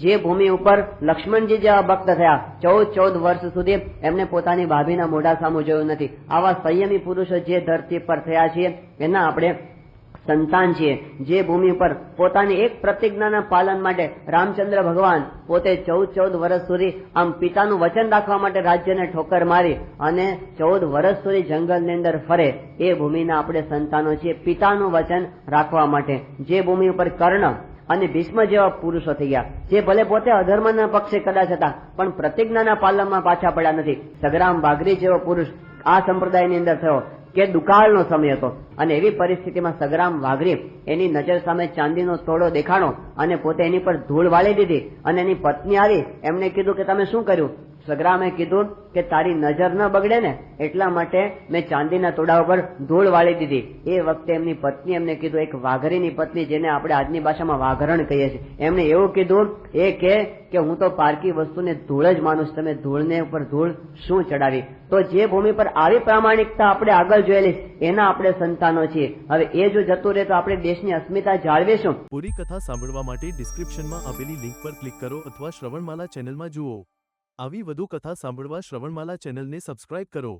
જે ભૂમિ ઉપર લક્ષ્મણજી જેવા ભક્ત થયા 14 વર્ષ સુધી એમને પોતાની ભાભીના મોઢા સામું જોયું નથી. આવા સંયમી પુરુષો જે ધરતી પર થયા છીએ એના આપણે સંતાન છીએ. જે ભૂમિ પર પોતાની એક પ્રતિજ્ઞાના પાલન માટે રામચંદ્ર ભગવાન પોતે 14 વર્ષ સુધી આમ પિતાનું વચન રાખવા માટે રાજ્યને ઠોકર મારી અને 14 વર્ષ સુધી જંગલની અંદર ફરે, એ ભૂમિના આપણે સંતાનો છીએ પિતાનું વચન રાખવા માટે. જે ભૂમિ ઉપર કર્ણ અને ભીષ્મ જેવા પુરુષો થઈ ગયા, જે ભલે પોતે અધર્મના પક્ષે કદાચ હતા પણ પ્રતિજ્ઞાના પાલનમાં પાછા પડ્યા નથી. સગ્રામ વાઘરી જેવો પુરુષ આ સંપ્રદાયની અંદર થયો કે દુકાળનો સમય હતો અને એવી પરિસ્થિતિમાં સગ્રામ વાઘરી એની નજર સામે ચાંદીનો તોડો દેખાણો અને પોતે એની પર ધૂળ વાળી દીધી અને એની પત્ની આવી એમને કીધું કે તમે શું કર્યું? સગ્રામે કીધું કે તારી નજર ન બગડે ને એટલા માટે મેં ચાંદીના તોડા ઉપર ધૂળ વાળી દીધી. એ વખતે એમની પત્ની એમને કીધું, એક વાઘરીની પત્ની જેને આપણે આજની ભાષામાં વાઘરણ કહીએ છીએ, એમને એવું કીધું એ કે હું તો પારકી વસ્તુને ધૂળ જ માનું છું, તમે ધૂળને ઉપર ધૂળ શું ચડાવી? તો જે ભૂમિ પર આવી પ્રામાણિકતા આપણે આગળ જોયેલી એના આપણે સંતાનો છીએ. હવે એ જો જતું રહે તો આપણે દેશની અસ્મિતા જાળવીશું. પૂરી કથા સાંભળવા માટે ડિસ્ક્રિપ્શનમાં આપેલી લિંક પર ક્લિક કરો અથવા શ્રવણમાલા ચેનલમાં જુઓ. આવી વધુ કથા સાંભળવા શ્રવણમાલા ચેનલને સબસ્ક્રાઇબ કરો.